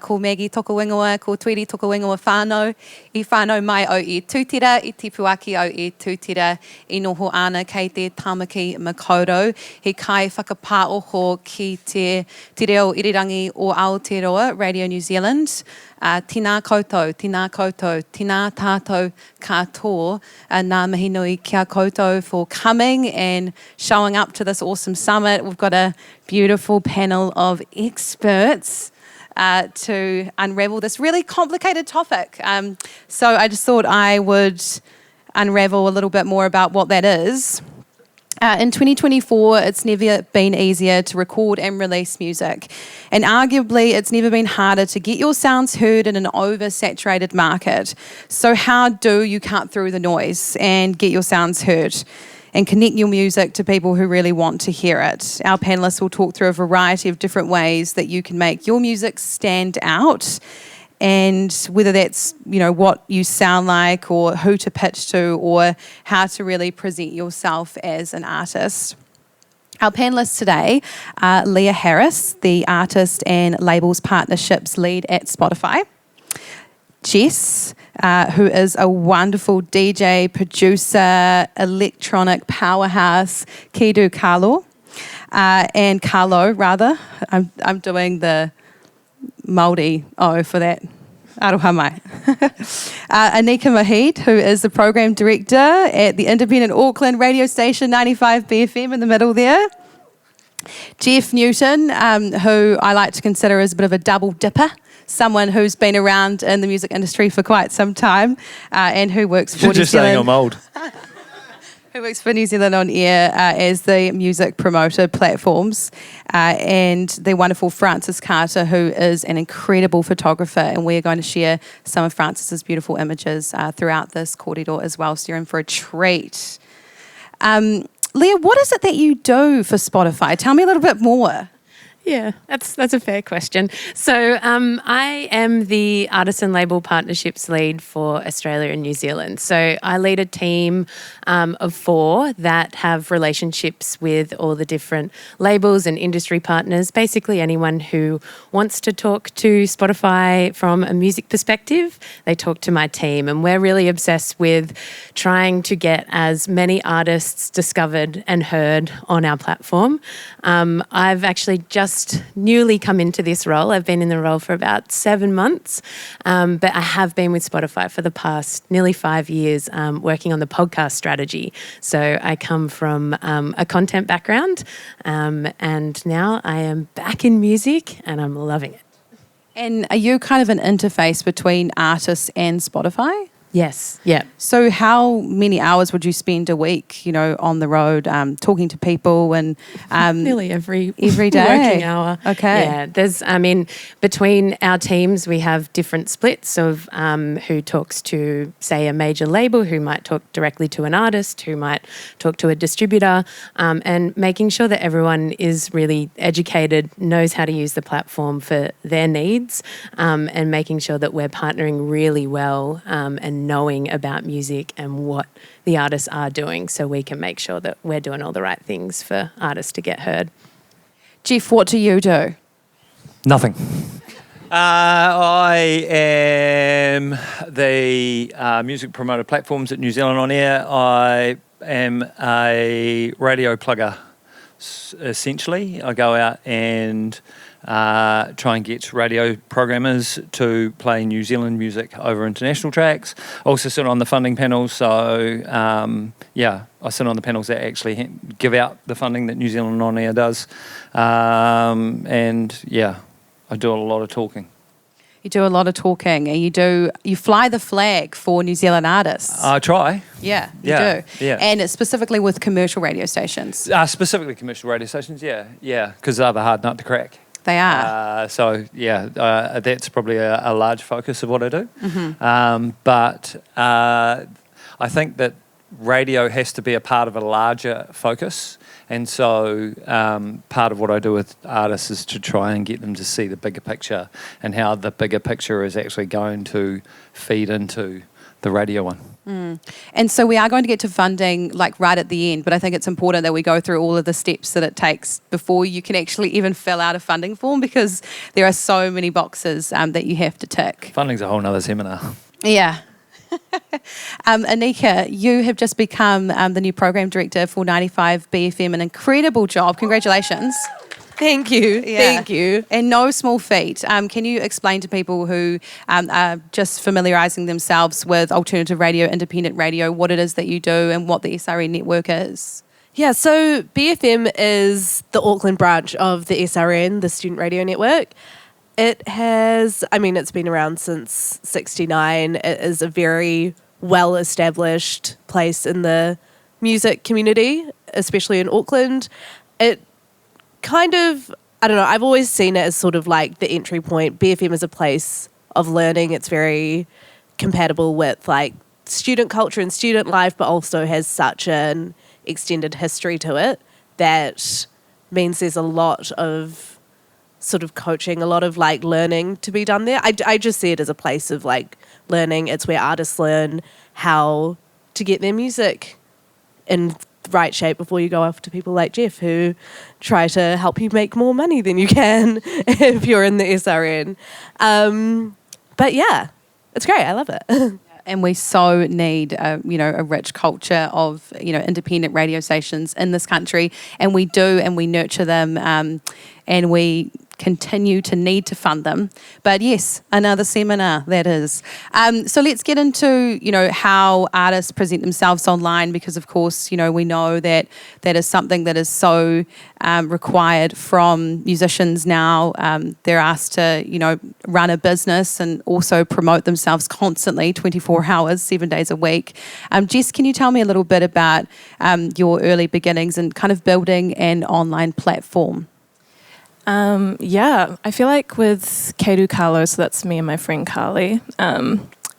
Ko Maggie toko ingoa, ko Tweedie toko ingoa whānau. I whānau mai o I tūtira, I tipuaki o I tūtira, I noho ana kei te tamaki makaurau. He kai whakapāoho ki te reo irirangi o Aotearoa, Radio New Zealand. Tina koutou, tina koutou, tina tātou katoa. Ngā mihi nui kia koutou for coming and showing up to this awesome summit. We've got a beautiful panel of experts to unravel this really complicated topic. So I just thought I would unravel a little bit more about what that is. In 2024, it's never been easier to record and release music. And arguably, it's never been harder to get your sounds heard in an oversaturated market. So how do you cut through the noise and get your sounds heard and connect your music to people who really want to hear it? Our panellists will talk through a variety of different ways that you can make your music stand out, and whether that's, you know, what you sound like or who to pitch to or how to really present yourself as an artist. Our panellists today are Leah Harris, the artist and labels partnerships lead at Spotify. Jess, who is a wonderful DJ, producer, electronic powerhouse, Kédu Carlö, and Carlö, rather. I'm doing the Māori for that. Aroha mai. Aneeka Moheed, who is the program director at the independent Auckland radio station 95 BFM in the middle there. Jeff Newton, who I like to consider as a bit of a double dipper, someone who's been around in the music industry for quite some time and who works for You're just saying I'm old. Who works for New Zealand On Air as the music promoter platforms, and the wonderful Francis Carter, who is an incredible photographer, and we're going to share some of Francis's beautiful images throughout this corridor as well, so you're in for a treat. Leah, what is it that you do for Spotify? Tell me a little bit more. Yeah, that's a fair question. So I am the artist and label partnerships lead for Australia and New Zealand. So I lead a team of 4 that have relationships with all the different labels and industry partners, basically anyone who wants to talk to Spotify from a music perspective, they talk to my team. And we're really obsessed with trying to get as many artists discovered and heard on our platform. I've actually just newly come into this role. I've been in the role for about 7 months, but I have been with Spotify for the past nearly 5 years working on the podcast strategy. So I come from a content background and now I am back in music and I'm loving it. And are you kind of an interface between artists and Spotify? Yes, yeah. So how many hours would you spend a week, you know, on the road, talking to people and... Nearly every day? Working hour. Okay. Yeah, between our teams, we have different splits of who talks to, say, a major label, who might talk directly to an artist, who might talk to a distributor, and making sure that everyone is really educated, knows how to use the platform for their needs, and making sure that we're partnering really well and knowing about music and what the artists are doing so we can make sure that we're doing all the right things for artists to get heard. Jeff, what do you do? Nothing. I am the music promoter platforms at New Zealand On Air. I am a radio plugger, essentially. I go out and try and get radio programmers to play New Zealand music over international tracks. I also sit on the funding panels, so I sit on the panels that actually give out the funding that New Zealand On Air does. I do a lot of talking. You do a lot of talking, and you fly the flag for New Zealand artists. I try. Yeah, you do. Yeah. And it's specifically with commercial radio stations. Specifically commercial radio stations, yeah, because they're the hard nut to crack. They are. That's probably a large focus of what I do. Mm-hmm. But I think that radio has to be a part of a larger focus. And so part of what I do with artists is to try and get them to see the bigger picture and how the bigger picture is actually going to feed into the radio one. And so we are going to get to funding like right at the end, but I think it's important that we go through all of the steps that it takes before you can actually even fill out a funding form, because there are so many boxes that you have to tick. Funding's a whole nother seminar. Yeah. Aneeka, you have just become the new program director for 95 BFM, an incredible job. Congratulations. Thank you. Yeah. Thank you. And no small feat. Can you explain to people who are just familiarising themselves with alternative radio, independent radio, what it is that you do and what the SRN network is? Yeah, so BFM is the Auckland branch of the SRN, the Student Radio Network. It has, it's been around since 1969. It is a very well-established place in the music community, especially in Auckland. It kind of, I've always seen it as sort of like the entry point. BFM is a place of learning. It's very compatible with like student culture and student life, but also has such an extended history to it that means there's a lot of sort of coaching, a lot of like learning to be done there. I just see it as a place of like learning. It's where artists learn how to get their music in right shape before you go off to people like Jeff, who try to help you make more money than you can if you're in the SRN. But yeah, it's great. I love it. And we so need, a rich culture of, independent radio stations in this country. And we do, and we nurture them, and we continue to need to fund them. But yes, another seminar, that is. So let's get into, how artists present themselves online, because of course, we know that that is something that is so required from musicians now. They're asked to, run a business and also promote themselves constantly, 24 hours, 7 days a week. Jess, can you tell me a little bit about your early beginnings and kind of building an online platform? I feel like with Kédu, Carlö, so that's me and my friend Carly,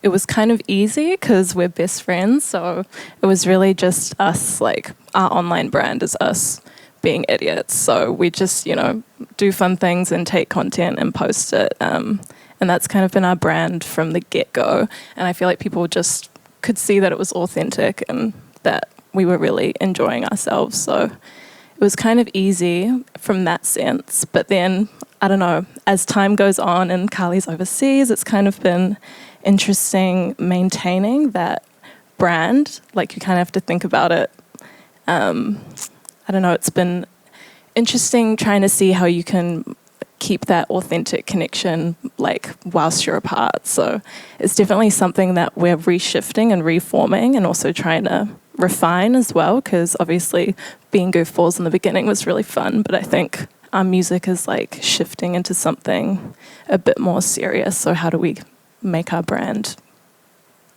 it was kind of easy because we're best friends. So it was really just us, like our online brand is us being idiots. So we just, do fun things and take content and post it. And that's kind of been our brand from the get-go. And I feel like people just could see that it was authentic and that we were really enjoying ourselves. So it was kind of easy from that sense. But then, I don't know, as time goes on and Carly's overseas, it's kind of been interesting maintaining that brand. Like, you kind of have to think about it. It's been interesting trying to see how you can keep that authentic connection, like, whilst you're apart. So it's definitely something that we're reshifting and reforming and also trying to refine as well, because obviously being goofballs in the beginning was really fun, but I think our music is like shifting into something a bit more serious. So how do we make our brand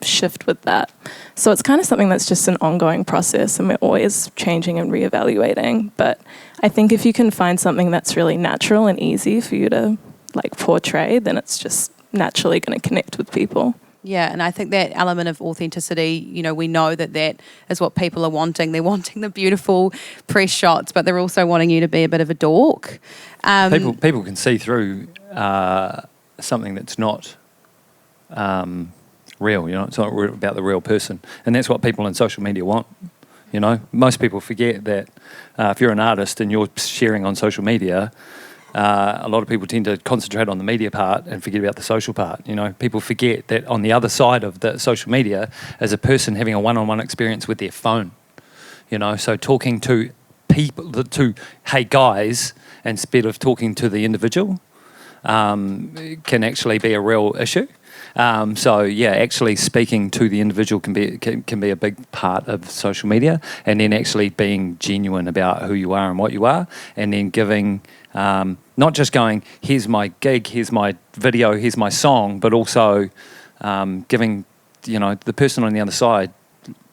shift with that? So it's kind of something that's just an ongoing process, and we're always changing and reevaluating. But I think if you can find something that's really natural and easy for you to like portray, then it's just naturally going to connect with people. Yeah, and I think that element of authenticity, we know that is what people are wanting. They're wanting the beautiful press shots, but they're also wanting you to be a bit of a dork. People can see through something that's not real, it's not about the real person. And that's what people in social media want, Most people forget that if you're an artist and you're sharing on social media, a lot of people tend to concentrate on the media part and forget about the social part. People forget that on the other side of the social media is a person having a one-on-one experience with their phone. So talking to people, hey guys, instead of talking to the individual, can actually be a real issue. Actually speaking to the individual can be a big part of social media, and then actually being genuine about who you are and what you are, and then giving. Not just going, here's my gig, here's my video, here's my song, but also giving, the person on the other side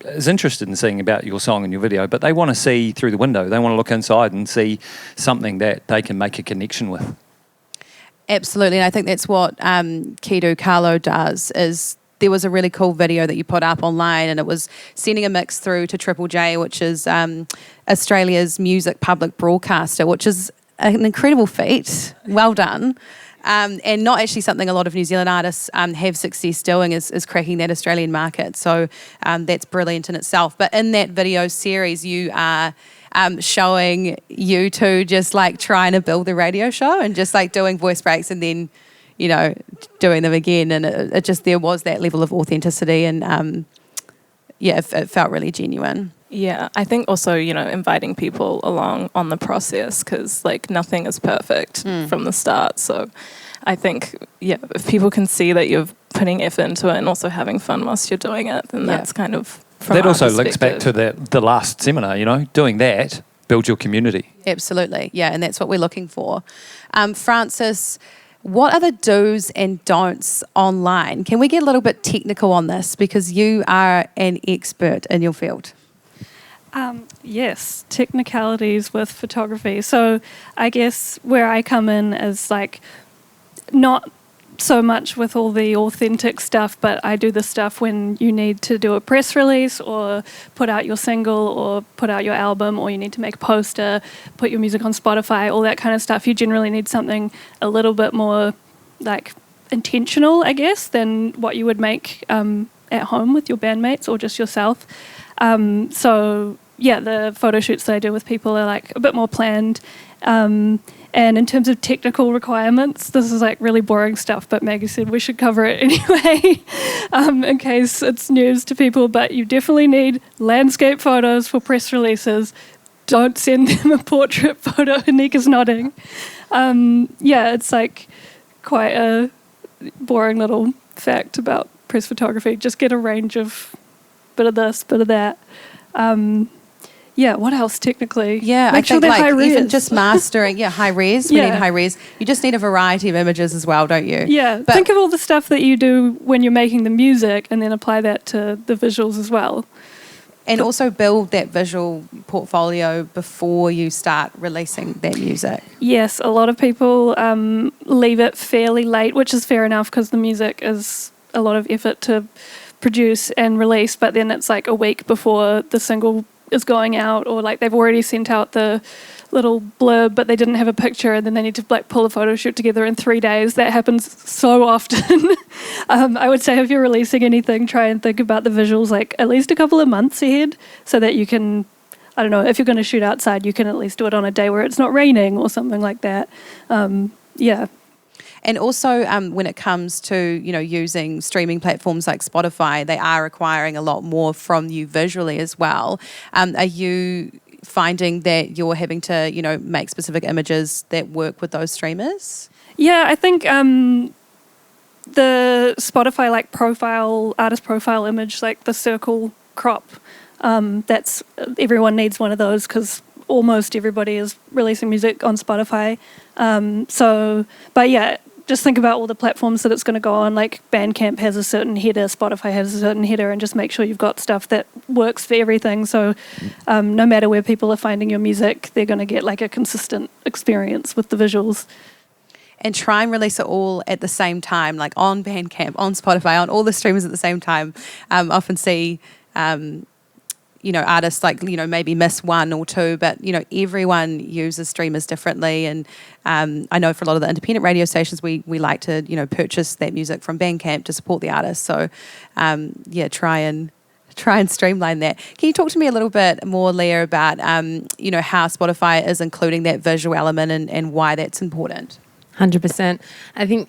is interested in seeing about your song and your video, but they want to see through the window. They want to look inside and see something that they can make a connection with. Absolutely, and I think that's what Kédu, Carlö does, is there was a really cool video that you put up online, and it was sending a mix through to Triple J, which is Australia's music public broadcaster, which is an incredible feat. Well done. And not actually something a lot of New Zealand artists have success doing is cracking that Australian market. So that's brilliant in itself. But in that video series, you are showing you two just like trying to build the radio show and just like doing voice breaks and then, you know, doing them again. And it just, there was that level of authenticity and it felt really genuine. Yeah, I think also, you know, inviting people along on the process because, like, nothing is perfect from the start. So I think, yeah, if people can see that you're putting effort into it and also having fun whilst you're doing it, then that's kind of from that our also links back perspective. to the last seminar, you know, doing that builds your community. Absolutely, yeah, and that's what we're looking for. Francis, what are the do's and don'ts online? Can we get a little bit technical on this because you are an expert in your field? Yes, technicalities with photography. So I guess where I come in is like not so much with all the authentic stuff, but I do the stuff when you need to do a press release or put out your single or put out your album or you need to make a poster, put your music on Spotify, all that kind of stuff. You generally need something a little bit more like intentional, I guess, than what you would make at home with your bandmates or just yourself. So yeah, the photo shoots that I do with people are like a bit more planned. And in terms of technical requirements, this is like really boring stuff, but Maggie said we should cover it anyway, in case it's news to people. But you definitely need landscape photos for press releases. Don't send them a portrait photo. Aneeka's nodding. Yeah, it's like quite a boring little fact about press photography. Just get a range of bit of this, bit of that. Yeah, what else technically? Yeah, Make I sure think they're high res. even just mastering, high res. We Yeah. need high res. You just need a variety of images as well, don't you? Yeah, But- think of all the stuff that you do when you're making the music and then apply that to the visuals as well. And also build that visual portfolio before you start releasing that music. Yes, a lot of people leave it fairly late, which is fair enough because the music is a lot of effort to produce and release, but then it's like a week before the single is going out, or like they've already sent out the little blurb but they didn't have a picture and then they need to like pull a photo shoot together in 3 days. That happens so often. I would say if you're releasing anything, try and think about the visuals like at least a couple of months ahead so that you can, I don't know, if you're going to shoot outside you can at least do it on a day where it's not raining or something like that. Yeah. And also when it comes to, you know, using streaming platforms like Spotify, they are requiring a lot more from you visually as well. Are you finding that you're having to, you know, make specific images that work with those streamers? Yeah, I think the Spotify like artist profile image, like the circle crop, that's everyone needs one of those because almost everybody is releasing music on Spotify. But yeah, just think about all the platforms that it's going to go on. Like Bandcamp has a certain header, Spotify has a certain header, and just make sure you've got stuff that works for everything. So no matter where people are finding your music, they're going to get like a consistent experience with the visuals. And try and release it all at the same time, like on Bandcamp, on Spotify, on all the streamers at the same time. Often see, you know, artists like, you know, maybe miss one or two, but, you know, everyone uses streamers differently. And I know for a lot of the independent radio stations, we like to, you know, purchase that music from Bandcamp to support the artist. So, try and streamline that. Can you talk to me a little bit more, Leah, about, you know, how Spotify is including that visual element and why that's important? 100%. I think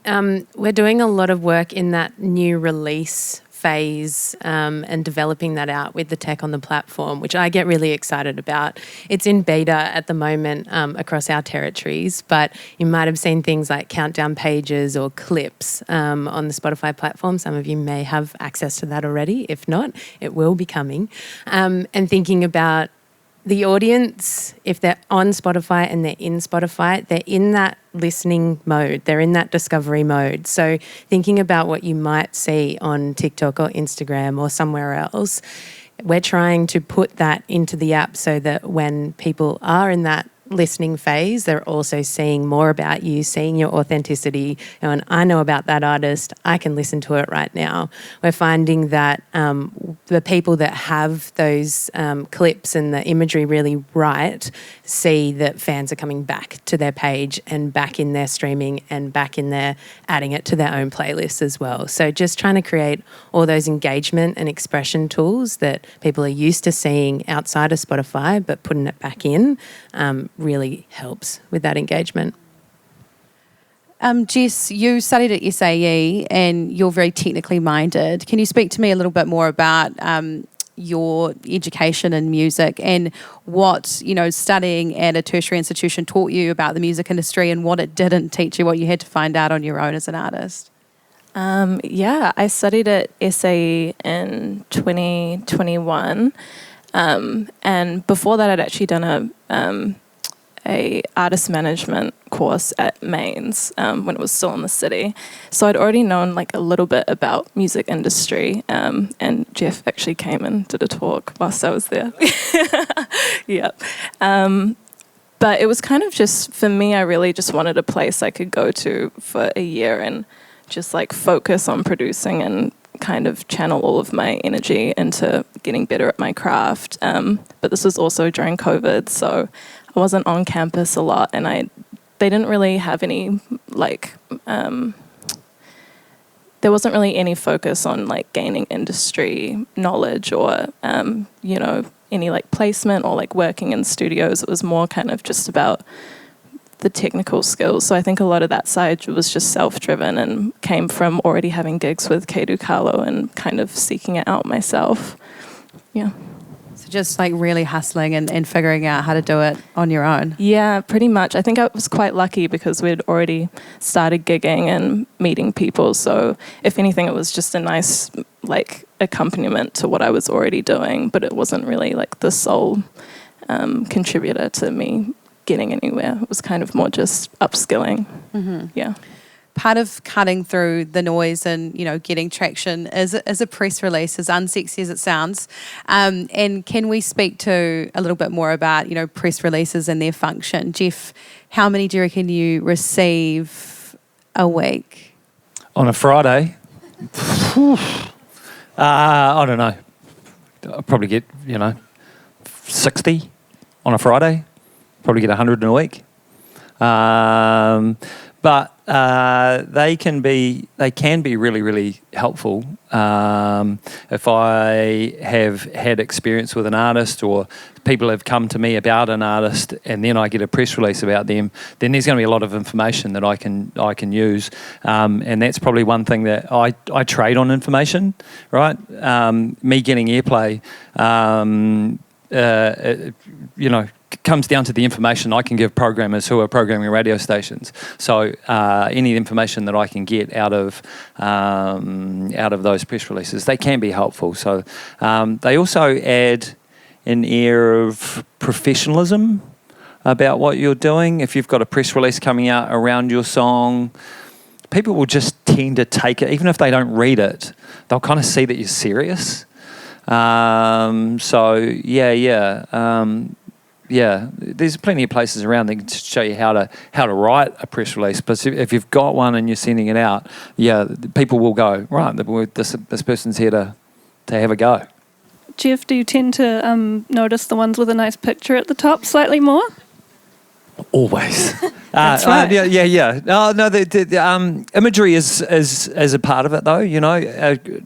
we're doing a lot of work in that new release phase and developing that out with the tech on the platform, which I get really excited about. It's in beta at the moment across our territories, but you might have seen things like countdown pages or clips on the Spotify platform. Some of you may have access to that already. If not, it will be coming. And thinking about the audience, if they're on Spotify and they're in Spotify, they're in that listening mode. They're in that discovery mode. So thinking about what you might see on TikTok or Instagram or somewhere else, we're trying to put that into the app so that when people are in that listening phase, they're also seeing more about you, seeing your authenticity. And I know about that artist, I can listen to it right now. We're finding that the people that have those clips and the imagery really right see that fans are coming back to their page and back in their streaming and back in their adding it to their own playlists as well. So just trying to create all those engagement and expression tools that people are used to seeing outside of Spotify, but putting it back in really helps with that engagement. Jess, you studied at SAE and you're very technically minded. Can you speak to me a little bit more about your education in music and what, studying at a tertiary institution taught you about the music industry and what it didn't teach you, what you had to find out on your own as an artist? I studied at SAE in 2021. And before that, I'd actually done a artist management course at Mains when it was still in the city. So I'd already known a little bit about music industry. And Jeff actually came and did a talk whilst I was there. Yeah. But it was kind of just, for me, I really just wanted a place I could go to for a year and just focus on producing and kind of channel all of my energy into getting better at my craft. But this was also during COVID, so I wasn't on campus a lot, and they didn't really have any there wasn't really any focus on gaining industry knowledge or any placement or working in studios. It was more kind of just about the technical skills. So I think a lot of that side was just self-driven and came from already having gigs with Kédu, Carlö, and kind of seeking it out myself. Yeah. So just really hustling and figuring out how to do it on your own. Yeah, pretty much. I think I was quite lucky because we'd already started gigging and meeting people. So if anything, it was just a nice accompaniment to what I was already doing, but it wasn't really the sole contributor to me getting anywhere. It was kind of more just upskilling. Mm-hmm. Yeah. Part of cutting through the noise and, getting traction is a press release, as unsexy as it sounds. And can we speak to a little bit more about, press releases and their function? Jeff, how many do you reckon you receive a week? On a Friday? I don't know. I'll probably get, 60 on a Friday. Probably get 100 in a week. But they can be really, really helpful. If I have had experience with an artist or people have come to me about an artist and then I get a press release about them, then there's going to be a lot of information that I can use. And that's probably one thing that I trade on information, right? Me getting airplay, comes down to the information I can give programmers who are programming radio stations. So any information that I can get out of those press releases, they can be helpful. So they also add an air of professionalism about what you're doing. If you've got a press release coming out around your song, people will just tend to take it, even if they don't read it, they'll kind of see that you're serious. There's plenty of places around that can show you how to write a press release. But if you've got one and you're sending it out, people will go, right, this person's here to have a go. Jeff, do you tend to notice the ones with a nice picture at the top slightly more? Always. That's right. The imagery is a part of it, though.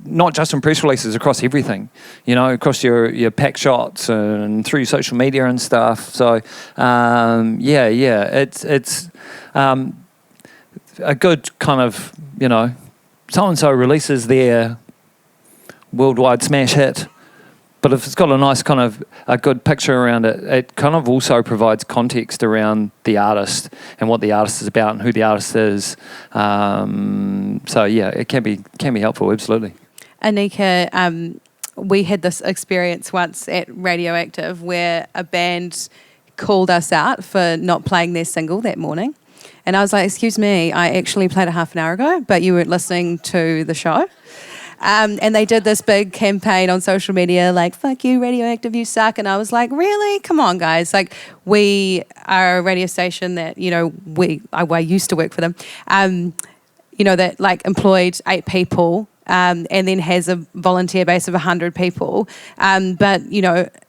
Not just in press releases, across everything. Across your pack shots and through your social media and stuff. So, it's a good kind of so and so releases their worldwide smash hit. But if it's got a nice kind of a good picture around it, it kind of also provides context around the artist and what the artist is about and who the artist is. It can be helpful, absolutely. Aneeka, we had this experience once at Radioactive where a band called us out for not playing their single that morning. And I was like, excuse me, I actually played it half an hour ago, but you weren't listening to the show. And they did this big campaign on social media, like, fuck you, Radioactive, you suck. And I was like, really? Come on, guys. Like, we are a radio station that, I used to work for them, that like employed 8 people and then has a volunteer base of 100 people. But,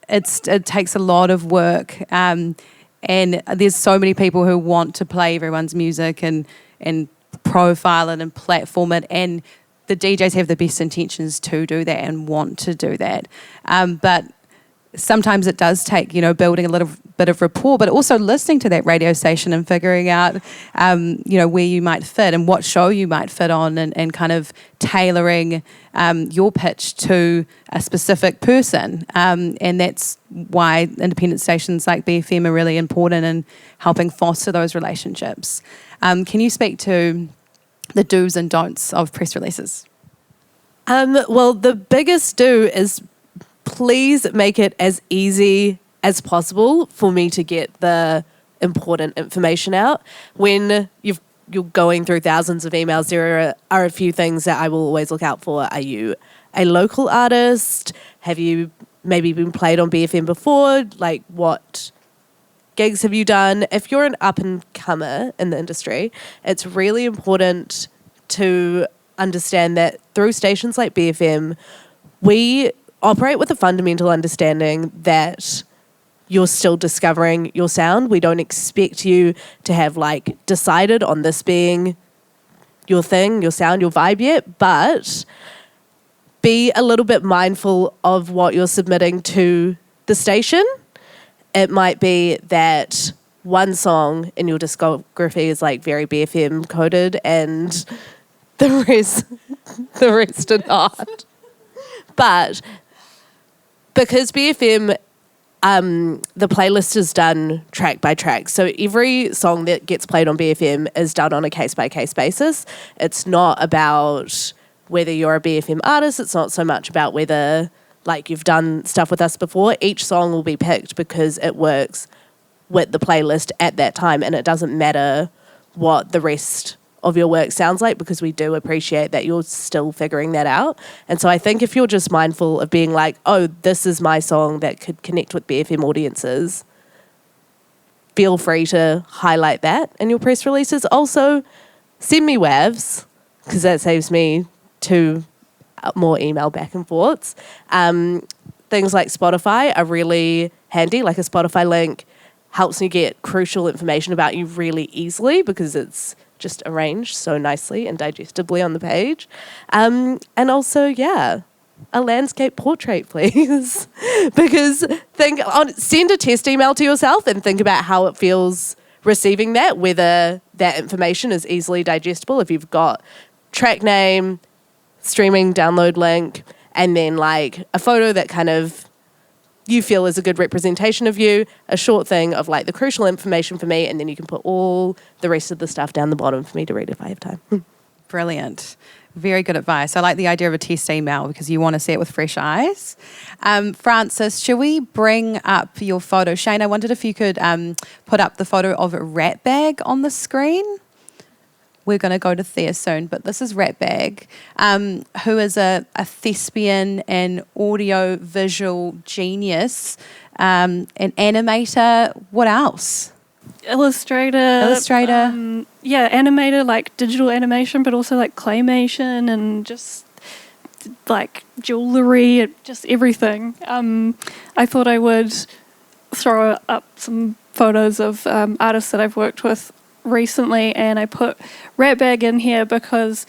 it takes a lot of work. And there's so many people who want to play everyone's music and profile it and platform it, and the DJs have the best intentions to do that and want to do that. But sometimes it does take, building a little bit of rapport, but also listening to that radio station and figuring out, where you might fit and what show you might fit on, and kind of tailoring your pitch to a specific person. And that's why independent stations like BFM are really important in helping foster those relationships. Can you speak to the do's and don'ts of press releases? Well, the biggest do is please make it as easy as possible for me to get the important information out. When you're going through thousands of emails, there are a few things that I will always look out for. Are you a local artist? Have you maybe been played on BFM before? Like, what gigs have you done? If you're an up-and-comer in the industry, it's really important to understand that through stations like BFM, we operate with a fundamental understanding that you're still discovering your sound. We don't expect you to have like decided on this being your thing, your sound, your vibe yet, but be a little bit mindful of what you're submitting to the station. It might be that one song in your discography is like very BFM coded and the rest are not. But because BFM, the playlist is done track by track. So every song that gets played on BFM is done on a case-by-case basis. It's not about whether you're a BFM artist. It's not so much about whether like you've done stuff with us before. Each song will be picked because it works with the playlist at that time, and it doesn't matter what the rest of your work sounds like, because we do appreciate that you're still figuring that out. And so I think if you're just mindful of being like, oh, this is my song that could connect with BFM audiences, feel free to highlight that in your press releases. Also, send me WAVs, because that saves me 2 more email back and forths. Things like Spotify are really handy. Like a Spotify link helps me get crucial information about you really easily because it's just arranged so nicely and digestibly on the page. And also, a landscape portrait, please. Because send a test email to yourself and think about how it feels receiving that, whether that information is easily digestible. If you've got track name, streaming download link, and then like a photo that kind of you feel is a good representation of you, a short thing of like the crucial information for me, and then you can put all the rest of the stuff down the bottom for me to read if I have time. Brilliant. Very good advice. I like the idea of a test email because you want to see it with fresh eyes. Francis, shall we bring up your photo? Shane, I wondered if you could put up the photo of Ratbag on the screen. We're going to go to Thea soon, but this is Ratbag, who is a thespian and audio-visual genius, an animator. What else? Illustrator. Animator, like digital animation, but also like claymation and just like jewellery, just everything. I thought I would throw up some photos of artists that I've worked with recently, and I put Ratbag in here because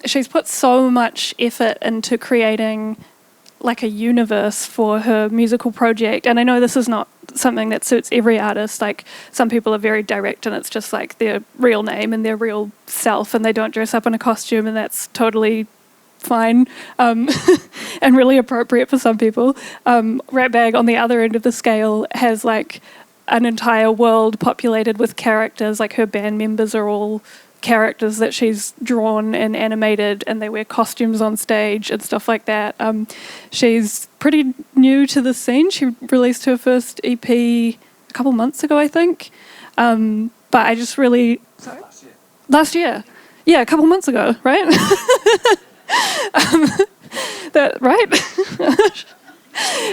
she's put so much effort into creating like a universe for her musical project. And I know this is not something that suits every artist. Like some people are very direct and it's just like their real name and their real self, and they don't dress up in a costume, and that's totally fine and really appropriate for some people. Ratbag on the other end of the scale has like an entire world populated with characters. Like her band members are all characters that she's drawn and animated, and they wear costumes on stage and stuff like that. She's pretty new to the scene. She released her first EP a couple months ago, I think. But I just really... Sorry? Last year. Yeah, a couple months ago, right? That right?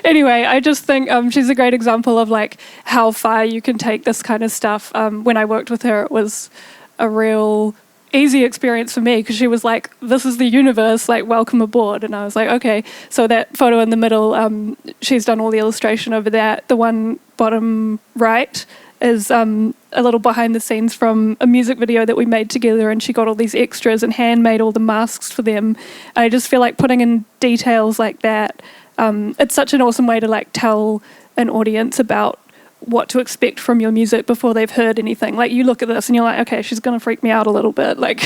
Anyway, I just think she's a great example of like how far you can take this kind of stuff. When I worked with her, it was a real easy experience for me because she was like, this is the universe, like welcome aboard. And I was like, okay. So that photo in the middle, she's done all the illustration over that. The one bottom right is a little behind the scenes from a music video that we made together, and she got all these extras and handmade all the masks for them. I just feel like putting in details like that, it's such an awesome way to like tell an audience about what to expect from your music before they've heard anything. Like you look at this and you're like, okay, she's going to freak me out a little bit. Like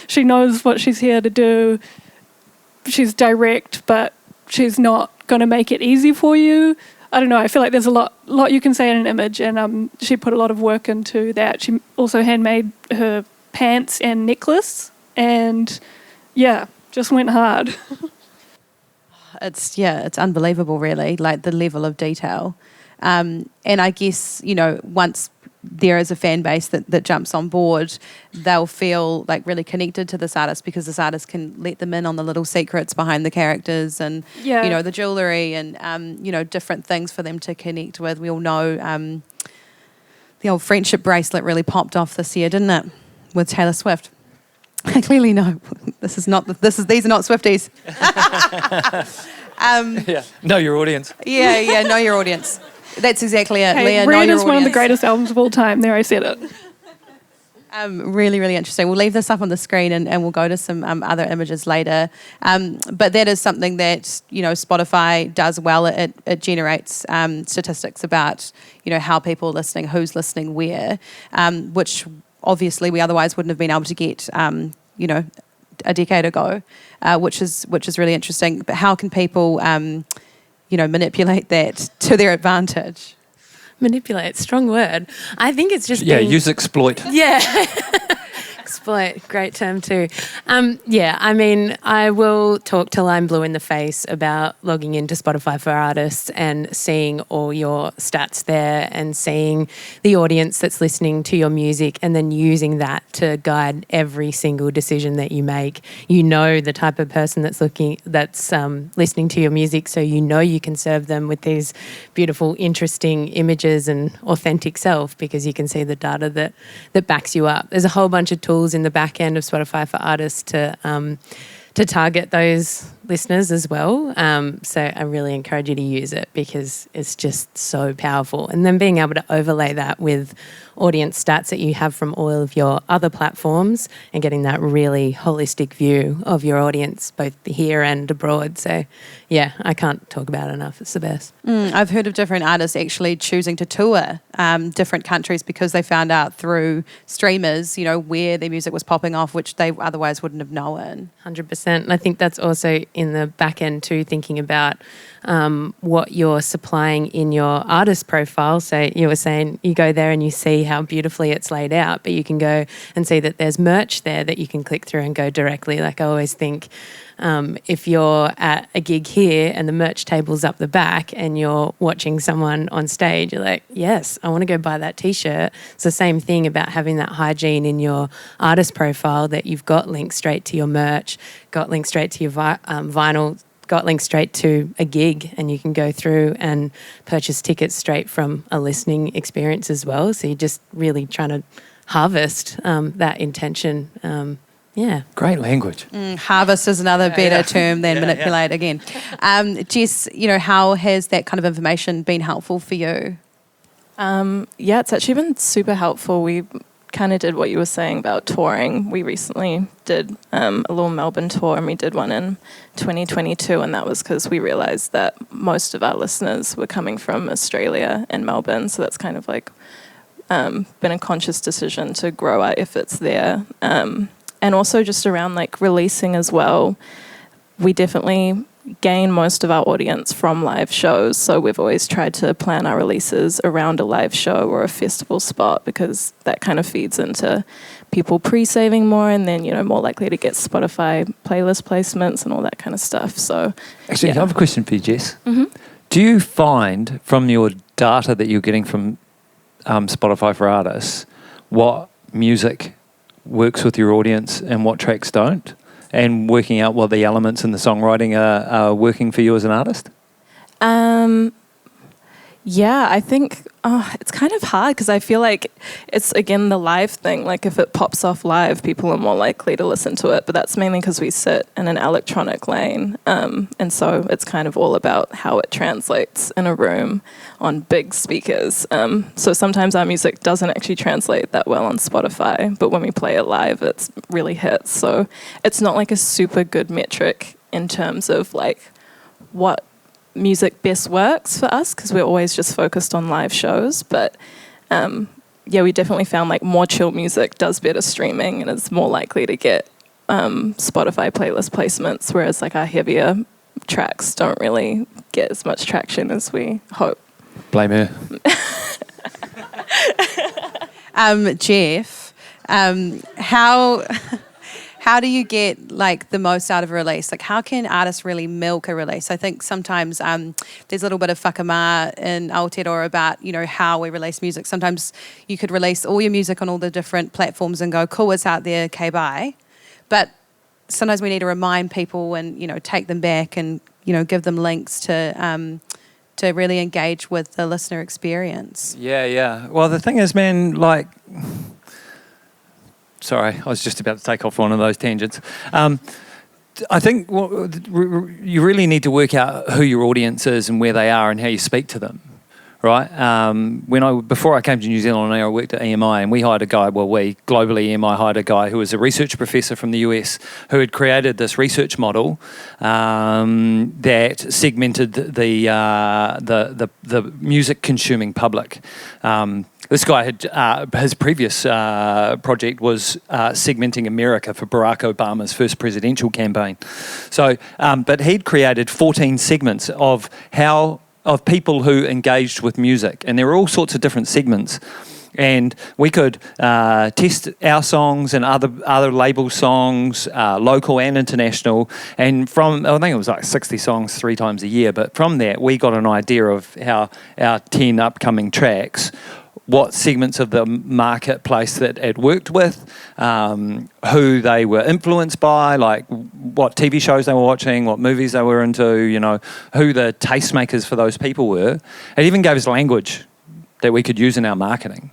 she knows what she's here to do. She's direct, but she's not going to make it easy for you. I don't know. I feel like there's a lot you can say in an image, and she put a lot of work into that. She also handmade her pants and necklace, and yeah, just went hard. It's unbelievable, really, like the level of detail. And I guess, once there is a fan base that jumps on board, they'll feel like really connected to this artist because this artist can let them in on the little secrets behind the characters and, the jewellery and, different things for them to connect with. We all know the old friendship bracelet really popped off this year, didn't it, with Taylor Swift? I clearly know these are not Swifties. Know your audience. Yeah, know your audience. That's exactly it, Hey, Leah. Red Know your is one of the audience. greatest albums of all time. There, I said it. Really, really interesting. We'll leave this up on the screen and we'll go to some other images later. But that is something that, Spotify does well. It generates statistics about, how people are listening, who's listening where, which obviously we otherwise wouldn't have been able to get, a decade ago, which is really interesting. But how can people, manipulate that to their advantage? Manipulate, strong word. I think it's just use exploit. Yeah. Exploit, great term too. I will talk till I'm blue in the face about logging into Spotify for Artists and seeing all your stats there and seeing the audience that's listening to your music and then using that to guide every single decision that you make. You know the type of person that's listening to your music, so you can serve them with these beautiful, interesting images and authentic self because you can see the data that backs you up. There's a whole bunch of tools in the back end of Spotify for Artists to target those listeners as well. So I really encourage you to use it because it's just so powerful. And then being able to overlay that with audience stats that you have from all of your other platforms and getting that really holistic view of your audience, both here and abroad. So yeah, I can't talk about it enough. It's the best. I've heard of different artists actually choosing to tour different countries because they found out through streamers, where their music was popping off, which they otherwise wouldn't have known. 100%. And I think that's also in the back end too, thinking about what you're supplying in your artist profile. So you were saying you go there and you see how beautifully it's laid out, but you can go and see that there's merch there that you can click through and go directly. Like I always think if you're at a gig here and the merch table's up the back and you're watching someone on stage, you're like, yes, I want to go buy that T-shirt. It's the same thing about having that hygiene in your artist profile that you've got links straight to your merch, got links straight to your vinyl, got links straight to a gig, and you can go through and purchase tickets straight from a listening experience as well. So you're just really trying to harvest that intention. Great language. Harvest is another better term than manipulate again. Jess, how has that kind of information been helpful for you? It's actually been super helpful. We kind of did what you were saying about touring. We recently did a little Melbourne tour, and we did one in 2022, and that was because we realised that most of our listeners were coming from Australia and Melbourne, so that's kind of like been a conscious decision to grow our efforts there. And also just around like releasing as well, we definitely gain most of our audience from live shows. So we've always tried to plan our releases around a live show or a festival spot because that kind of feeds into people pre-saving more and then, more likely to get Spotify playlist placements and all that kind of stuff. So actually, I have a question for you, Jess. Mm-hmm. Do you find from your data that you're getting from Spotify for Artists what music works with your audience and what tracks don't? and working out what the elements in the songwriting are working for you as an artist? Yeah, I think it's kind of hard because I feel like it's, again, the live thing. Like if it pops off live, people are more likely to listen to it. But that's mainly because we sit in an electronic lane. And so it's kind of all about how it translates in a room on big speakers. So sometimes our music doesn't actually translate that well on Spotify. But when we play it live, it really hits. So it's not like a super good metric in terms of like what music best works for us, because we're always just focused on live shows. But yeah, we definitely found like more chill music does better streaming and is more likely to get Spotify playlist placements, whereas like our heavier tracks don't really get as much traction as we hope. Blame her. Jeff, how do you get like the most out of a release? Like how can artists really milk a release? I think sometimes there's a little bit of whakama in Aotearoa about, you know, how we release music. Sometimes you could release all your music on all the different platforms and go, cool, it's out there, okay, bye. But sometimes we need to remind people and, you know, take them back and, you know, give them links to really engage with the listener experience. Yeah. Well, the thing is, man, like... Sorry, I was just about to take off one of those tangents. I think you really need to work out who your audience is and where they are and how you speak to them, right? Before I came to New Zealand, I worked at EMI, and we hired a guy. Well, globally EMI hired a guy who was a research professor from the US who had created this research model that segmented the music consuming public. This guy had his previous project was segmenting America for Barack Obama's first presidential campaign. So, but he'd created 14 segments of people who engaged with music, and there were all sorts of different segments. And we could test our songs and other label songs, local and international. And from, I think it was like 60 songs 3 times a year. But from that, we got an idea of how our 10 upcoming tracks, what segments of the marketplace that it worked with, who they were influenced by, like what TV shows they were watching, what movies they were into, you know, who the tastemakers for those people were. It even gave us language that we could use in our marketing.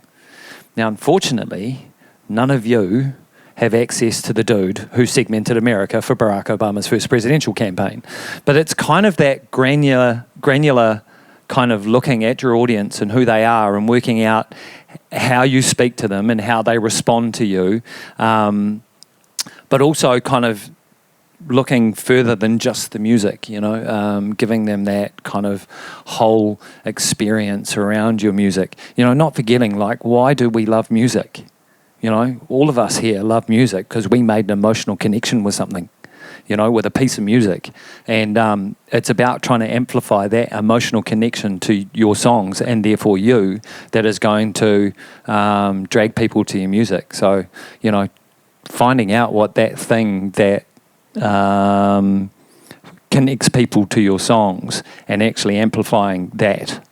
Now, unfortunately, none of you have access to the dude who segmented America for Barack Obama's first presidential campaign. But it's kind of that granular kind of looking at your audience and who they are and working out how you speak to them and how they respond to you, but also kind of looking further than just the music, you know, giving them that kind of whole experience around your music. You know, not forgetting, like, why do we love music? You know, all of us here love music because we made an emotional connection with something, you know, with a piece of music. And it's about trying to amplify that emotional connection to your songs and therefore you, that is going to drag people to your music. So, you know, finding out what that thing that connects people to your songs and actually amplifying that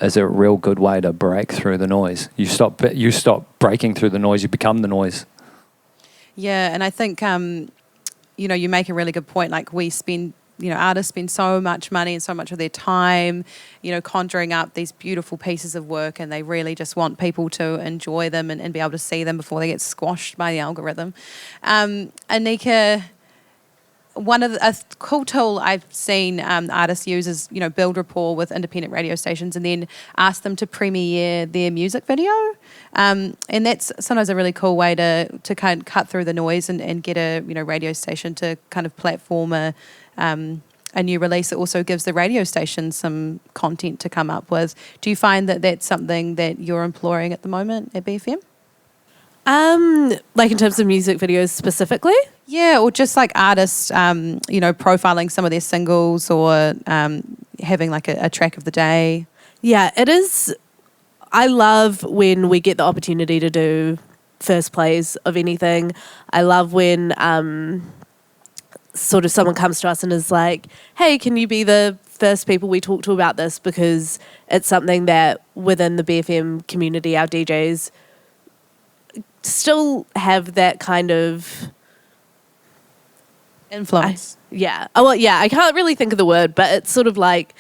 is a real good way to break through the noise. You stop breaking through the noise, you become the noise. Yeah, and I think, you know, you make a really good point. Like artists spend so much money and so much of their time, you know, conjuring up these beautiful pieces of work, and they really just want people to enjoy them and be able to see them before they get squashed by the algorithm. Aneeka, a cool tool I've seen artists use is, you know, build rapport with independent radio stations and then ask them to premiere their music video. And that's sometimes a really cool way to kind of cut through the noise and get a, you know, radio station to kind of platform a new release. It also gives the radio station some content to come up with. Do you find that that's something that you're employing at the moment at BFM? Like in terms of music videos specifically? Yeah, or just like artists, you know, profiling some of their singles or having like a track of the day. Yeah, it is. I love when we get the opportunity to do first plays of anything. I love when sort of someone comes to us and is like, hey, can you be the first people we talk to about this? Because it's something that within the BFM community, our DJs still have that kind of Influence. I can't really think of the word, but it's sort of like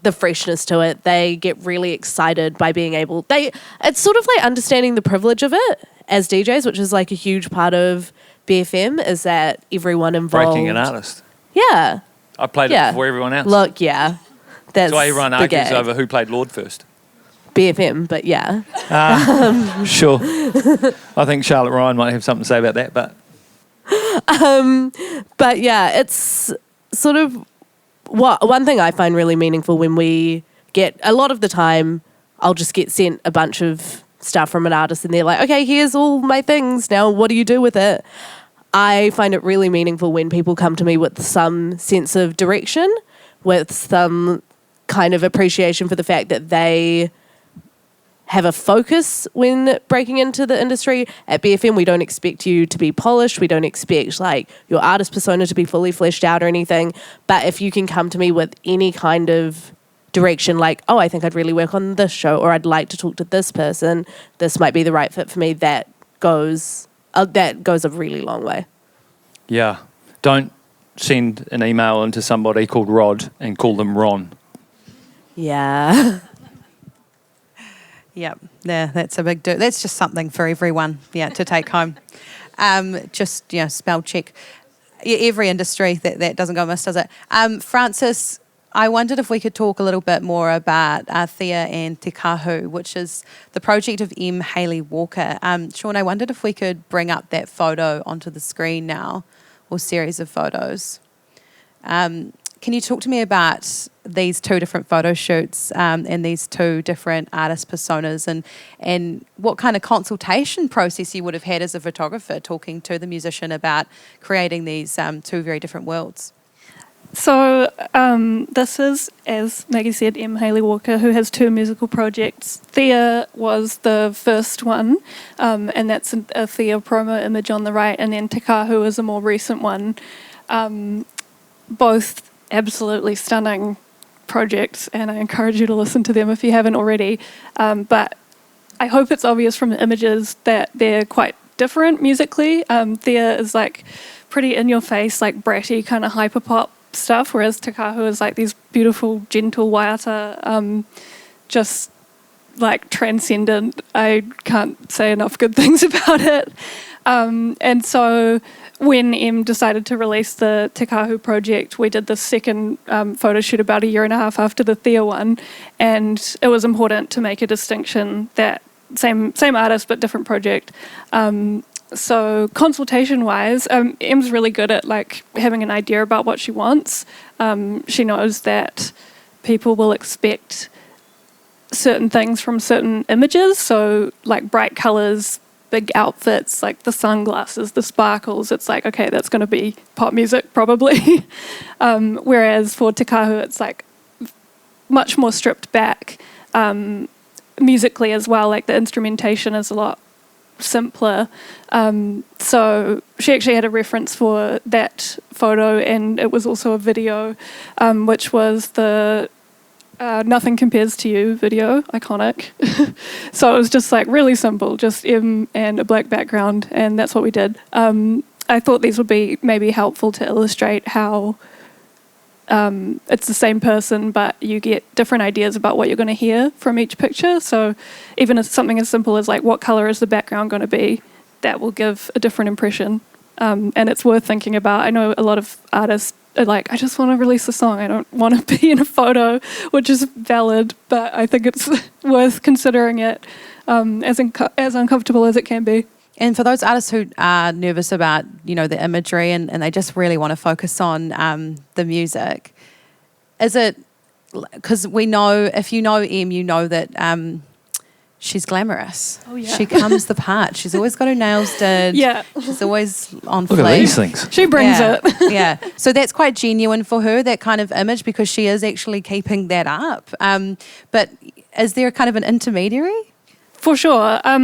the freshness to it. They get really excited by being able, it's sort of like understanding the privilege of it as DJs, which is like a huge part of BFM, is that everyone involved. Breaking an artist. Yeah. I played it before everyone else. Look, yeah. That's why everyone the argues gag. over who played Lord first. BFM, but yeah. Sure. I think Charlotte Ryan might have something to say about that, but... But yeah, it's sort of one thing I find really meaningful when we get, a lot of the time, I'll just get sent a bunch of stuff from an artist and they're like, okay, here's all my things. Now what do you do with it? I find it really meaningful when people come to me with some sense of direction, with some kind of appreciation for the fact that they have a focus when breaking into the industry. At BFM, we don't expect you to be polished. We don't expect like your artist persona to be fully fleshed out or anything. But if you can come to me with any kind of direction, like, oh, I think I'd really work on this show, or I'd like to talk to this person, this might be the right fit for me, that goes a really long way. Yeah. Don't send an email into somebody called Rod and call them Ron. Yeah. Yeah, that's a big do. That's just something for everyone, to take home. Just, spell check. Every industry that doesn't go amiss, does it? Francis, I wondered if we could talk a little bit more about Thea and Te Kahu, which is the project of M. Hayley Walker. Sean, I wondered if we could bring up that photo onto the screen now, or series of photos. Can you talk to me about these two different photo shoots and these two different artist personas, and what kind of consultation process you would have had as a photographer talking to the musician about creating these two very different worlds? So this is, as Maggie said, M. Hayley Walker, who has two musical projects. Thea was the first one, and that's a Thea promo image on the right, and then Te Kahu is a more recent one. Both absolutely stunning projects, and I encourage you to listen to them if you haven't already. But I hope it's obvious from the images that they're quite different musically. Thea is like pretty in your face, like bratty kind of hyper pop stuff, whereas Te Kahu is like these beautiful, gentle waiata, just like transcendent. I can't say enough good things about it. And so when M decided to release the Te Kahu project, we did the second photo shoot about a year and a half after the Thea one, and it was important to make a distinction that same artist but different project. So consultation-wise, M's really good at like having an idea about what she wants. She knows that people will expect certain things from certain images, so like bright colours, big outfits, like the sunglasses, the sparkles. It's like, okay, that's going to be pop music probably. Whereas for Te Kahu, it's like much more stripped back musically as well. Like the instrumentation is a lot simpler. So she actually had a reference for that photo, and it was also a video, which was the Nothing Compares to You video, iconic. So it was just like really simple, just M and a black background, and that's what we did. I thought these would be maybe helpful to illustrate how it's the same person, but you get different ideas about what you're going to hear from each picture. So even if something as simple as like what color is the background going to be, that will give a different impression. And it's worth thinking about. I know a lot of artists are like, I just want to release a song, I don't want to be in a photo, which is valid, but I think it's worth considering it as uncomfortable as it can be. And for those artists who are nervous about, the imagery and they just really want to focus on the music, is it, because we know, if you know M, you know that she's glamorous. Oh, yeah. She comes the part. She's always got her nails did. Yeah. She's always on Look fleek. at these things. She brings it. Yeah. So that's quite genuine for her, that kind of image, because she is actually keeping that up. But is there kind of an intermediary? For sure. I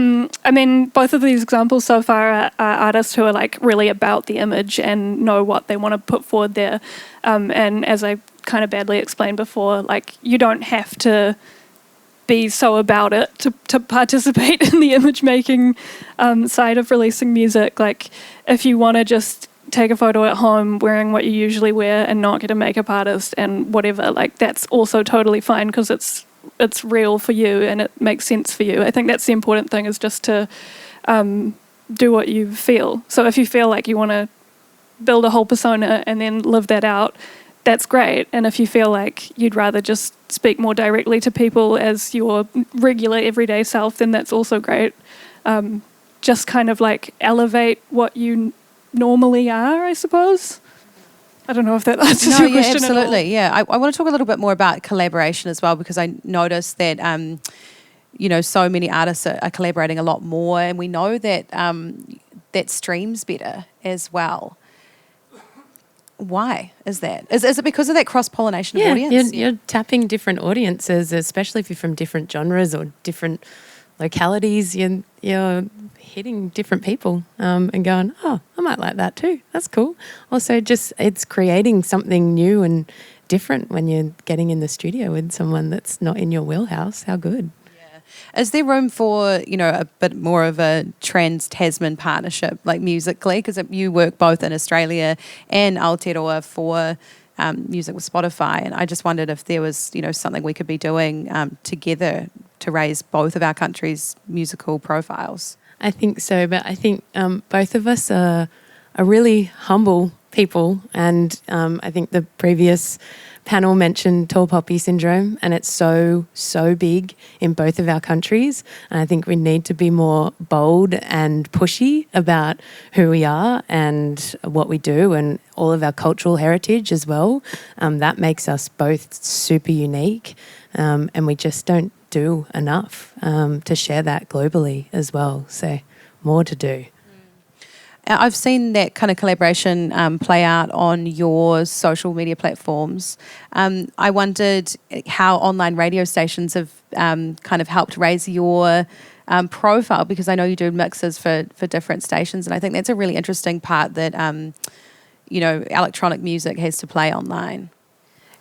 mean, both of these examples so far are artists who are like really about the image and know what they want to put forward there. And as I kind of badly explained before, like you don't have to be so about it to participate in the image making side of releasing music. Like if you want to just take a photo at home wearing what you usually wear and not get a makeup artist and whatever, like that's also totally fine because it's real for you and it makes sense for you. I think that's the important thing, is just to do what you feel. So if you feel like you want to build a whole persona and then live that out, that's great. And if you feel like you'd rather just speak more directly to people as your regular everyday self, then that's also great. Just kind of like elevate what you normally are, I suppose. I don't know if that answers your question absolutely. at all. I want to talk a little bit more about collaboration as well, because I noticed that so many artists are collaborating a lot more, and we know that that streams better as well. Why is that? Is it because of that cross-pollination of audience? You're tapping different audiences, especially if you're from different genres or different localities. You're hitting different people and going, oh, I might like that too. That's cool. Also, just it's creating something new and different when you're getting in the studio with someone that's not in your wheelhouse. How good. Is there room for, a bit more of a trans-Tasman partnership, like musically? Because you work both in Australia and Aotearoa for music with Spotify, and I just wondered if there was, something we could be doing together to raise both of our countries' musical profiles. I think so, but I think both of us are really humble people, and I think the previous panel mentioned tall poppy syndrome, and it's so big in both of our countries, and I think we need to be more bold and pushy about who we are and what we do and all of our cultural heritage as well. That makes us both super unique, and we just don't do enough to share that globally as well, so more to do. I've seen that kind of collaboration play out on your social media platforms. I wondered how online radio stations have kind of helped raise your profile, because I know you do mixes for different stations, and I think that's a really interesting part that electronic music has to play online.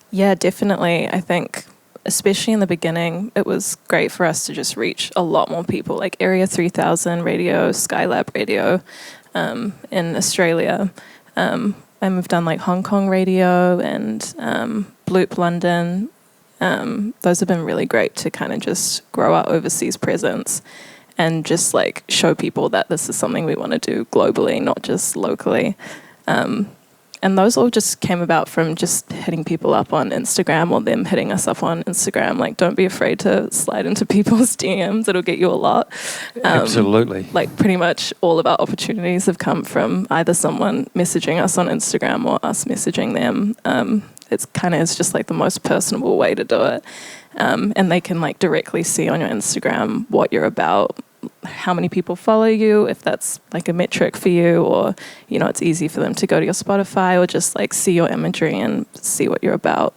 Yeah, definitely. I think especially in the beginning, it was great for us to just reach a lot more people, like Area 3000 radio, Skylab radio, in Australia, and we've done like Hong Kong radio and Bloop London. Those have been really great to kind of just grow our overseas presence and just like show people that this is something we want to do globally, not just locally. And those all just came about from just hitting people up on Instagram or them hitting us up on Instagram. Like, don't be afraid to slide into people's DMs. It'll get you a lot. Absolutely. Like, pretty much all of our opportunities have come from either someone messaging us on Instagram or us messaging them. It's just like the most personable way to do it. And they can like directly see on your Instagram what you're about, how many people follow you, if that's like a metric for you, or it's easy for them to go to your Spotify or just like see your imagery and see what you're about.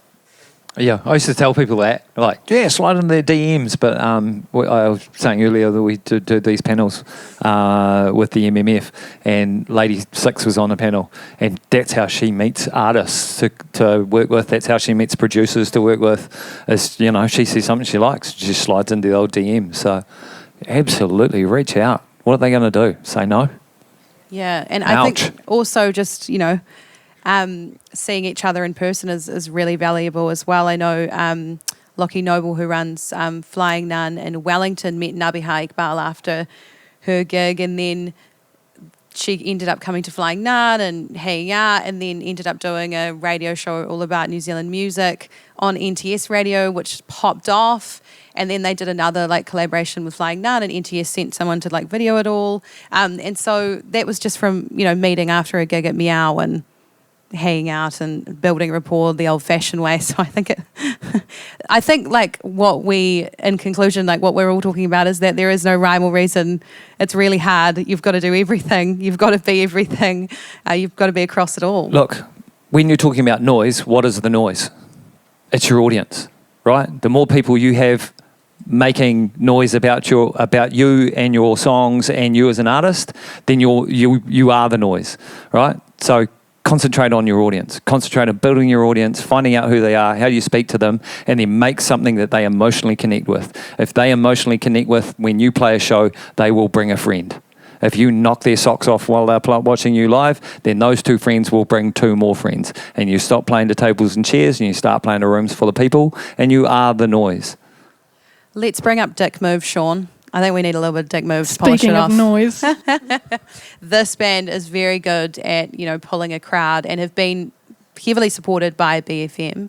Yeah, I used to tell people that, like, yeah, slide in their DMs. But I was saying earlier that we do these panels with the MMF, and Lady Six was on the panel, and that's how she meets artists to work with. That's how she meets producers to work with. Is she sees something she likes, she just slides into the old DM. So absolutely, reach out. What are they going to do? Say no? Yeah, and Ouch. I think also just, seeing each other in person is really valuable as well. I know Lockie Noble, who runs Flying Nun in Wellington, met Nabiha Iqbal after her gig, and then she ended up coming to Flying Nun and hanging out, and then ended up doing a radio show all about New Zealand music on NTS radio, which popped off. And then they did another like collaboration with Flying Nun, and NTS sent someone to like video it all. And so that was just from, meeting after a gig at Meow and hanging out and building rapport the old-fashioned way. So I think like in conclusion, like what we're all talking about is that there is no rhyme or reason. It's really hard. You've got to do everything. You've got to be everything. You've got to be across it all. Look, when you're talking about noise, what is the noise? It's your audience, right? The more people you have making noise about you and your songs and you as an artist, then you are the noise, right? So concentrate on your audience. Concentrate on building your audience, finding out who they are, how you speak to them, and then make something that they emotionally connect with. If they emotionally connect with when you play a show, they will bring a friend. If you knock their socks off while they're watching you live, then those 2 friends will bring 2 more friends. And you stop playing to tables and chairs and you start playing to rooms full of people, and you are the noise. Let's bring up Dick Move, Sean. I think we need a little bit of Dick Move to polish it Speaking off. of noise. This band is very good at, pulling a crowd and have been heavily supported by BFM.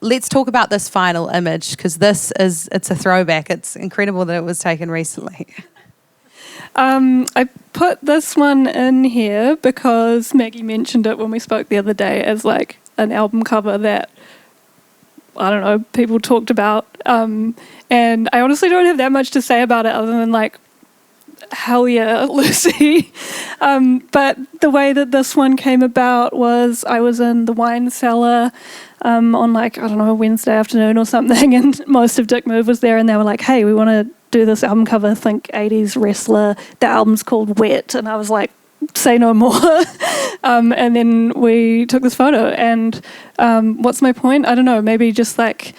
Let's talk about this final image, because it's a throwback. It's incredible that it was taken recently. I put this one in here because Maggie mentioned it when we spoke the other day as like an album cover that, I don't know, people talked about. And I honestly don't have that much to say about it other than like, hell yeah, Lucy. But the way that this one came about was I was in the wine cellar on like, I don't know, a Wednesday afternoon or something, and most of Dick Move was there, and they were like, hey, we want to do this album cover, think 80s wrestler. The album's called Wet. And I was like, say no more. And then we took this photo, and what's my point? I don't know, maybe just like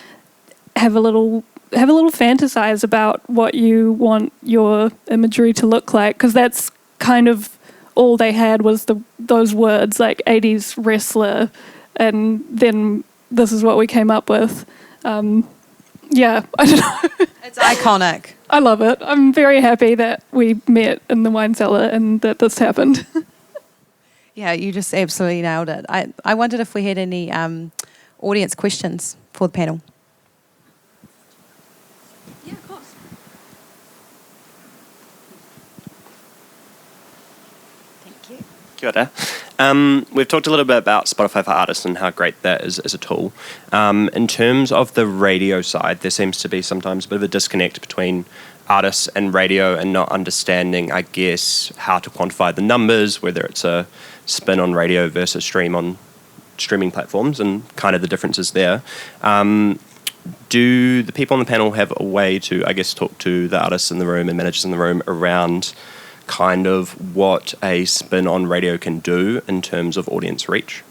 have a little fantasize about what you want your imagery to look like, because that's kind of all they had was those words, like 80s wrestler, and then this is what we came up with. Yeah, I don't know. It's iconic. I love it. I'm very happy that we met in the wine cellar and that this happened. Yeah, you just absolutely nailed it. I wondered if we had any audience questions for the panel. Yeah, of course. Thank you. Kia ora. We've talked a little bit about Spotify for Artists and how great that is as a tool. In terms of the radio side, there seems to be sometimes a bit of a disconnect between artists and radio and not understanding, I guess, how to quantify the numbers, whether it's a spin on radio versus stream on streaming platforms, and kind of the differences there. Do the people on the panel have a way to, I guess, talk to the artists in the room and managers in the room around kind of what a spin on radio can do in terms of audience reach?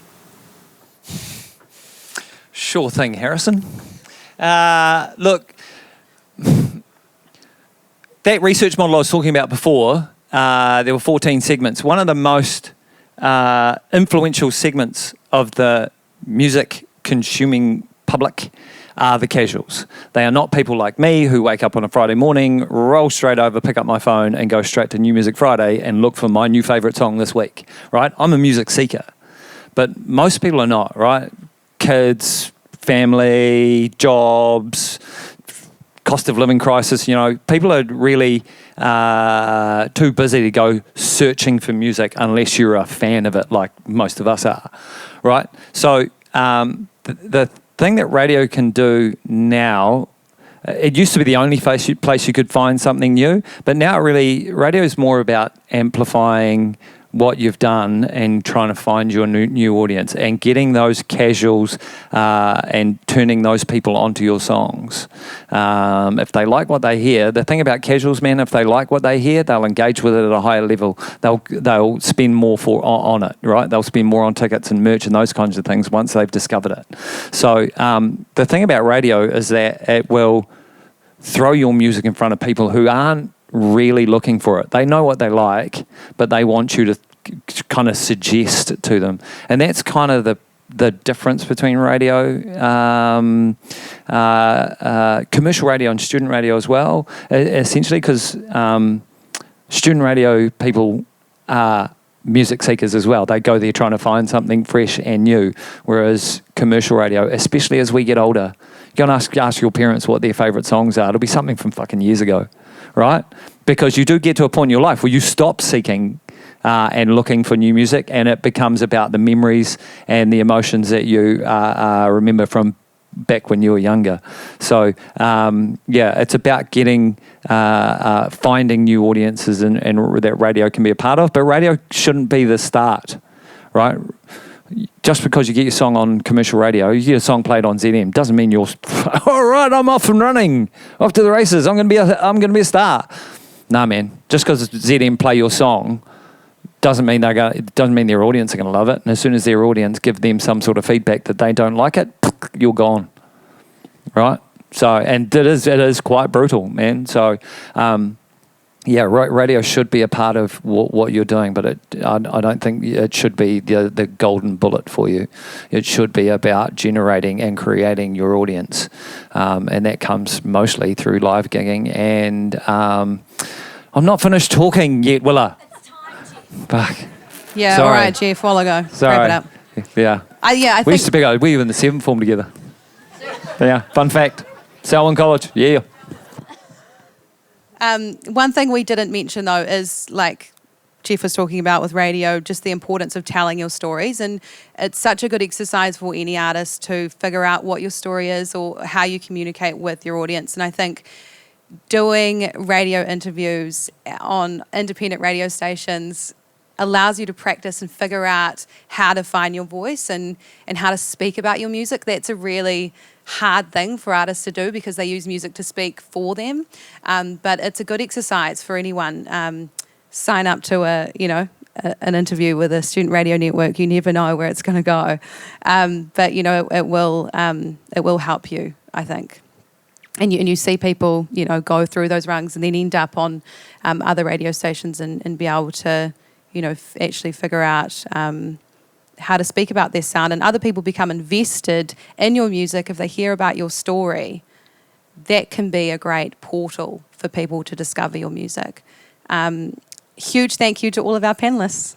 Sure thing, Harrison. Look, that research model I was talking about before, there were 14 segments. One of the most influential segments of the music consuming public are the casuals. They are not people like me who wake up on a Friday morning, roll straight over, pick up my phone and go straight to New Music Friday and look for my new favourite song this week, right? I'm a music seeker, but most people are not, right? Kids, family, jobs, cost of living crisis, people are really too busy to go searching for music unless you're a fan of it like most of us are, right? So the thing that radio can do now, it used to be the only place you could find something new, but now really radio is more about amplifying what you've done and trying to find your new audience and getting those casuals and turning those people onto your songs. If they like what they hear, the thing about casuals, man, if they like what they hear, they'll engage with it at a higher level. They'll spend more on it, right? They'll spend more on tickets and merch and those kinds of things once they've discovered it. So the thing about radio is that it will throw your music in front of people who aren't really looking for it. They know what they like, but they want you to kind of suggest it to them. And that's kind of the difference between radio, commercial radio and student radio as well, essentially, because student radio people are music seekers as well. They go there trying to find something fresh and new, whereas commercial radio, especially as we get older, go and ask your parents what their favourite songs are. It'll be something from fucking years ago, right? Because you do get to a point in your life where you stop seeking and looking for new music, and it becomes about the memories and the emotions that you remember from back when you were younger. So, it's about getting, finding new audiences and that radio can be a part of, but radio shouldn't be the start, right? Just because you get your song on commercial radio, you get a song played on ZM, doesn't mean you're, all right, I'm off and running, off to the races, I'm going to be a star. Nah, man, just because ZM play your song doesn't mean their audience are going to love it. And as soon as their audience give them some sort of feedback that they don't like it, you're gone, right? So, and it is quite brutal, man. So, radio should be a part of what you're doing, but I don't think it should be the golden bullet for you. It should be about generating and creating your audience, and that comes mostly through live gigging. And I'm not finished talking yet, Willa. It's time, Fuck. Yeah, Sorry. all right, Jeff, while I go. Sorry. Wrap it up. Yeah. I We think used to be, we were in the 7th form together. Yeah, fun fact. Selwyn College, yeah. one thing we didn't mention, though, is like Jeff was talking about with radio, just the importance of telling your stories. And it's such a good exercise for any artist to figure out what your story is or how you communicate with your audience. And I think doing radio interviews on independent radio stations allows you to practice and figure out how to find your voice and how to speak about your music. That's a really hard thing for artists to do because they use music to speak for them. But it's a good exercise for anyone. Sign up to an interview with a student radio network. You never know where it's going to go. But it will help you, I think. And you see people, go through those rungs and then end up on other radio stations and be able to, actually figure out how to speak about their sound. And other people become invested in your music if they hear about your story. That can be a great portal for people to discover your music. Huge thank you to all of our panellists.